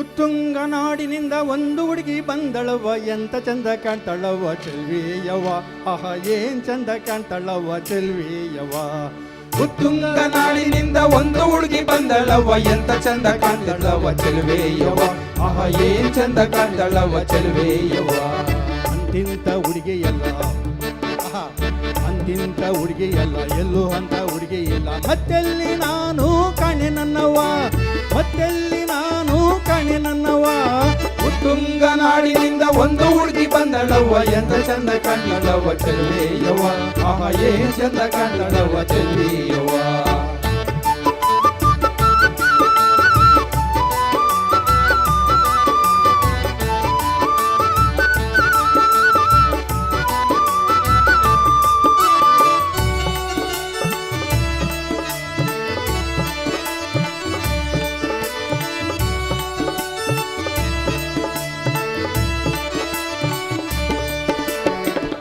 ಉತ್ತುಂಗ ನಾಡಿನಿಂದ ಒಂದು ಹುಡುಗಿ ಬಂದಳವ, ಎಂತ ಚಂದ ಕಾಣ್ತಾಳವ್ವ ಚೆಲ್ವಿಯವ್ವ, ಆಹ ಏನ್ ಚಂದ ಕಾಣ್ತಾಳವ್ವ ಚೆಲ್ವಿಯವ್ವ. ಉತ್ತುಂಗ ನಾಡಿನಿಂದ ಒಂದು ಹುಡುಗಿ ಬಂದಳವ್ವ, ಎಂತ ಚಂದ ಕಾಣ್ತಾಳವ್ವ ಚೆಲುವೆಯವ್ವ, ಆಹ ಏನ್ ಚಂದ ಕಾಣ್ತಾಳವ್ವ ಚೆಲುವೆಯವ್ವ. ಅಂತಿಂತ ಹುಡುಗಿಯಲ್ಲ, ಅಂತಿಂತ ಹುಡುಗಿಯಲ್ಲ, ಎಲ್ಲೂ ಅಂತ ಹುಡುಗಿ ಇಲ್ಲ, ಮತ್ತೆಲ್ಲಿ ನಾನು ಕಾಣೆ ನನ್ನವ್ವ, ಮತ್ತೆಲ್ಲಿ ನಾನು ಕಾಣೆ ನನ್ನವ್ವ. ಉತ್ತುಂಗ ನಾಡಿನಿಂದ ಒಂದು ಹುಡುಗಿ ಬಂದಳವ್ವ, ಎಂತ ಚಂದ ಕಾಣ್ತಾಳವ್ವ ಚೆಲುವೆಯವ್ವ, ಆಹ ಏನ್ ಚಂದ ಕಾಣ್ತಾಳವ್ವ ಚೆಲುವೆಯವ್ವ.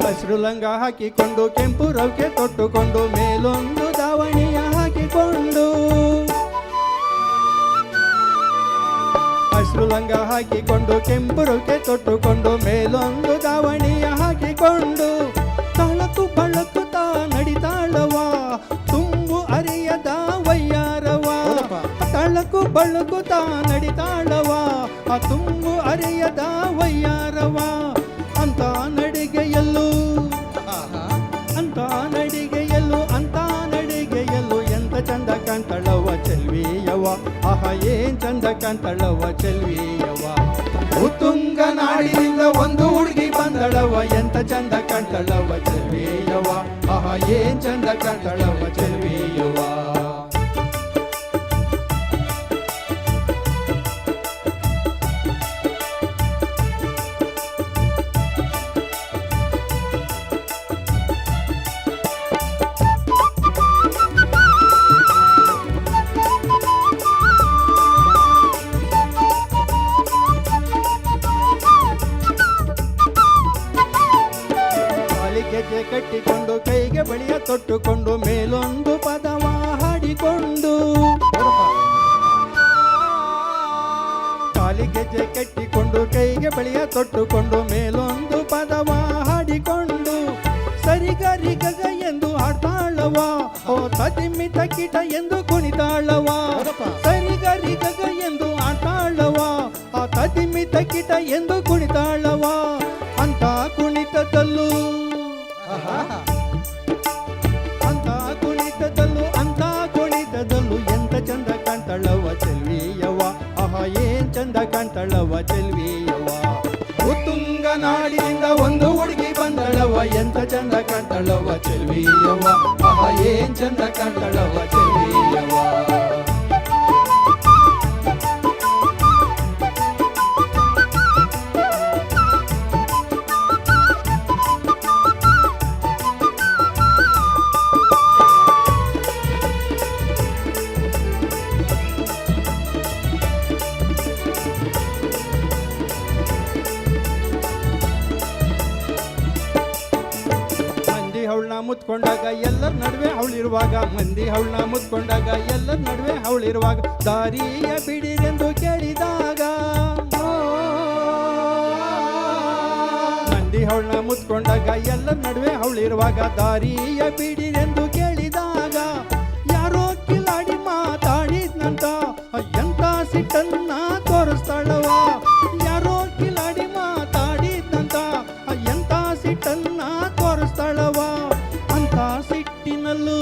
ಹಸಿರು ಲಂಗ ಹಾಕಿಕೊಂಡು ಕೆಂಪು ರೌಕೆ ತೊಟ್ಟುಕೊಂಡು ಮೇಲೊಂದು ದಾವಣಿಯ ಹಾಕಿಕೊಂಡು, ಹಸಿರು ಲಂಗ ಹಾಕಿಕೊಂಡು ಕೆಂಪು ರೌಕೆ ತೊಟ್ಟುಕೊಂಡು ಮೇಲೊಂದು ದಾವಣಿಯ ಹಾಕಿಕೊಂಡು, ತಳಕು ಬಳಕುತ್ತಾ ನಡಿತಾಳವ ತುಂಬು ಅರಿಯದ ವಯ್ಯಾರವ, ತಳಕು ಬಳಕುತ್ತಾ ನಡಿತಾಳವ ತುಂಬು ಅರಿಯದ ವಯ್ಯಾರವ. ಅಂತ ನಡಿಗೆಯಲ್ಲೂ, ಅಂತ ನಡಿಗೆಯಲ್ಲೂ, ಅಂತ ನಡಿಗೆಯಲ್ಲೂ ಎಂತ ಚಂದ ಕಾಣ್ತಾಳವ್ವ ಚೆಲ್ವಿಯವ್ವ, ಆಹ ಏನ್ ಚಂದ ಕಾಣ್ತಾಳವ್ವ ಚೆಲ್ವಿಯವ್ವ. ಉತ್ತುಂಗ ನಾಡಿನಿಂದ ಒಂದು ಹುಡುಗಿ ಬಂದಳವ್ವ, ಎಂತ ಚಂದ ಕಾಣ್ತಾಳವ್ವ ಚೆಲುವೆಯವ್ವ, ಆಹ ಏನ್ ಚಂದ ಕಾಣ್ತಾಳವ್ವ ಚೆಲುವೆಯವ್ವ. ಗೆಜ್ಜೆ ಕಟ್ಟಿಕೊಂಡು ಕೈಗೆ ಬಳಿಯ ತೊಟ್ಟುಕೊಂಡು ಮೇಲೊಂದು ಪದವ ಹಾಡಿಕೊಂಡು, ಕಾಲಿ ಗೆಜ್ಜೆ ಕಟ್ಟಿಕೊಂಡು ಕೈಗೆ ಬಳಿಯ ತೊಟ್ಟುಕೊಂಡು ಮೇಲೊಂದು ಪದವ ಹಾಡಿಕೊಂಡು, ಸರಿಗರಿಗಗ ಎಂದು ಹಾಡ್ತಾಳವ, ಓ ತದಿಮಿತ ಕಿಟ ಎಂದು ಕುಣಿತಾಳವ, ಸರಿಗರಿಗಗ ಎಂದು ಹಾಡ್ತಾಳವ, ಆ ತದಿಮಿತ ಕಿಟ ಎಂದು ಕುಣಿತಾಳವ. ಅಂತ ಕುಣಿತದಲ್ಲೂ, ಅಂತ ಕುಣಿತದಲ್ಲೂ, ಅಂತ ಕುಣಿತದಲ್ಲೂ ಎಂತ ಚಂದ ಕಾಣ್ತಾಳವ್ವ ಚೆಲ್ವಿಯವ್ವ, ಆಹ ಏನ್ ಚಂದ ಕಾಣ್ತಾಳವ್ವ ಚೆಲ್ವಿಯವ್ವ. ಉತ್ತುಂಗ ನಾಡಿನಿಂದ ಒಂದು ಹುಡುಗಿ ಬಂದಳವ್ವ, ಎಂತ ಚಂದ ಕಾಣ್ತಾಳವ್ವ ಚೆಲುವೆಯವ್ವ, ಆಹ ಏನ್ ಚಂದ ಕಾಣ್ತಾಳವ್ವ ಚೆಲುವೆಯವ್ವ. ಅವಳನ್ನ ಮುತ್ಕೊಂಡಾಗ ಎಲ್ಲರ ನಡುವೆ ಅವಳಿರುವಾಗ, ಮಂದಿ ಅವಳನ್ನ ಮುತ್ಕೊಂಡಾಗ ಎಲ್ಲರ ನಡುವೆ ಅವಳಿರುವಾಗ, ದಾರಿಯ ಬಿಡಿರೆಂದು ಕೇಳಿದಾಗ, ಮಂದಿ ಅವಳನ್ನ ಮುತ್ಕೊಂಡಾಗ ಎಲ್ಲರ ನಡುವೆ ಅವಳಿರುವಾಗ, ದಾರಿಯ ಬಿಡಿರೆಂದು ಕೇಳಿದಾಗ, ಯಾರೋ ಕಿಲಾಡಿ ಮಾತಾಡಿದ್ನಂತ ಎಂತ ಸಿಟ್ಟನ್ನ ತೋರಿಸ್ತಾಳವ, ಯಾರೋ ಕಿಲಾಡಿ ಮಾತಾಡಿದ್ನಂತ ಎಂತ ಸಿಟ್ಟನ್ನ ತೋರಿಸ್ತಾಳವ. ಅಂತ ಸಿಟ್ಟಿನಲ್ಲೂ,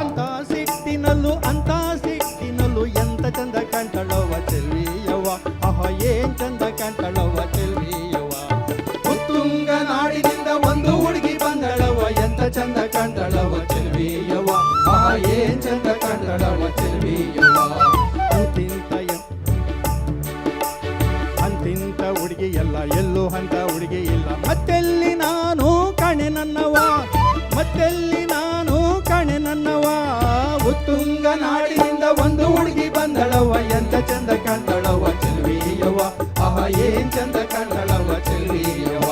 ಅಂತ ಸಿಟ್ಟಿನಲ್ಲೂ, ಅಂತ ಸಿಟ್ಟಿನಲ್ಲೂ ಎಂತ ಚಂದ ಕಾಣ್ತಾಳವ್ವ ಚೆಲ್ವಿಯವ್ವ, ಆಹ ಏನ್ ಚಂದ ಕಾಣ್ತಾಳವ್ವ ಚೆಲ್ವಿಯವ್ವ. ಉತ್ತುಂಗ ನಾಡಿನಿಂದ ಒಂದು ಹುಡುಗಿ ಬಂದಳವ್ವ, ಎಂತ ಚಂದ ಕಾಣ್ತಾಳವ್ವ ಚೆಲುವೆಯವ್ವ, ಆಹ ಏನ್ ಚಂದ ಕಾಣ್ತಾಳವ್ವ ಚೆಲುವೆಯವ್ವ. ಅಂತಿಂತ ಹುಡುಗಿ ಎಲ್ಲ, ಎಲ್ಲೂ ಅಂತ ಹುಡುಗಿ ಇಲ್ಲ, ಮತ್ತೆಲ್ಲಿ ನಾನು ಕಾಣೆ ನನ್ನವ, ಮತ್ತೆಲ್ಲಿ ನಾನು ಕಾಣೆ ನನ್ನವ. ಉತ್ತುಂಗ ನಾಡಿನಿಂದ ಒಂದು ಹುಡುಗಿ ಬಂದಳವ್ವ, ಎಂತ ಚಂದ ಕಾಣ್ತಾಳವ್ವ ಚೆಲುವೆಯವ್ವ, ಆಹ ಏನ್ ಚಂದ ಕಾಣ್ತಾಳವ್ವ ಚೆಲುವೆಯವ್ವ,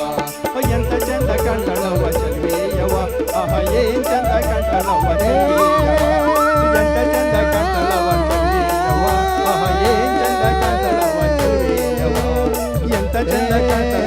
ಎಂತ ಚಂದ ಕಾಣ್ತಾಳವ್ವ ಚೆಲ್ವಿಯವ್ವ, ಆಹ ಏನ್ ಚಂದ ಕಾಣ್ತಾಳವ್ವ ಕಾಣ್ತಳವ ಚೆಲ್ವಿಯವ್ವ ಎಂತ ಚಂದ ಕಾಣ್ತಳವ ಚೆಲ್ವಿಯವ್ವ ಆಹ ಏನ್ ಚಂದ ಕಾಣ್ತಳವ ಚೆಲ್ವಿಯವ್ವ ಎಂತ ಚಂದ ಕಾಣ್ತಳ